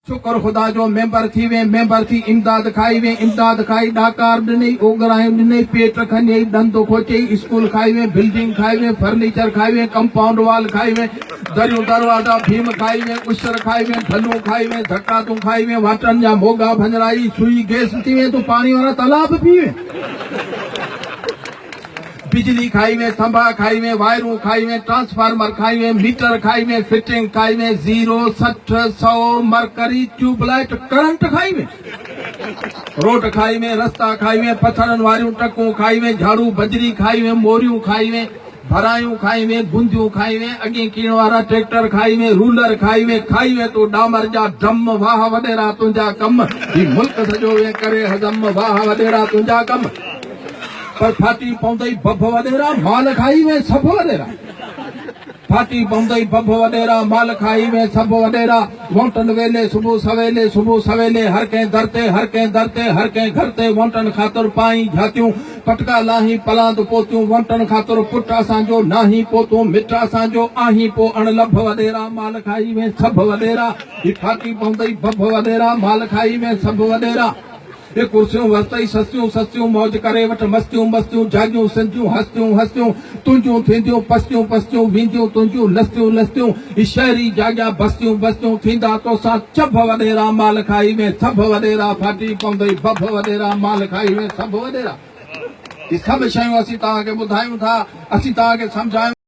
शुक्र खुदा जो मेंबर थी वे मेंबर थी इमदाद खाई डाकार ॾिनई ओगरायूं ॾिनई पेट खनियई ॾंदो खोचई स्कूल खाई वे बिल्डिंग खाई वे फर्नीचर खाई वे कंपाउंड वाल खाई वे दरियूं दरवाजा भीम खाई वे उशर खाई वे ढलूं खाई वे धकातूं खाई वे वाटनि जा मोगा भंजराई सुई गैस थी वे तूं पाणी वारा तालाब पी वे बिजली खाई में थंबा खाई में वायरूं खाई में ट्रांसफार्मर खाई में मीटर खाई में फिटिंग खाई में 0, 60, 100 मरकरी ट्यूबलाइट करंट खाई में रोड खाई में रस्ता खाई में पत्थरन वारियूं टकूं खाई में झाड़ू बजरी खाई में मोरियूं खाई में भरायूं खाई में गुंदियूं खाई में अगे कीण वारा ट्रैक्टर खाई में रूलर खाई में तो डामर जा ड्रम वाह वडेरा तुंजा कम ही मुल्क सजो वे करे हजम वाह वडेरा तुंजा कम पर फाटी पौंदई बभ वडेरा माल खाई में सब वडेरा फाटी पौंदई बभ वडेरा माल खाई में सब वडेरा वोटन वेले सुबह सवेले हर के दरते हर के घरते वोटन खातर पाई झातियूं पटका लाही पलांद पोतियूं वोटन खातर पुट असांजो नाही पोतो मिट असांजो आही पो अणलभ वडेरा माल खाई में सब वडेरा ही फाटी पौंदई बभ वडेरा माल खाई में सब वडेरा ये कुर्सियों वरतई सस्तियों मौज करे वट मस्तियों जागियूं सिंधियूं हस्तियूं तुंजियूं थींदियूं पस्तियूं वींदियूं तुंजियूं लस्तियूं शहरी जाॻिया बस्तियूं थींदा तोसां चभ वडेरा माल खाई में सभ वडेरा फाटी पवंदई बभ वडेरा माल खाई में सभ वडेरा ये सभु शयूं असीं तव्हांखे ॿुधायूं था असीं तव्हांखे सम्झायूं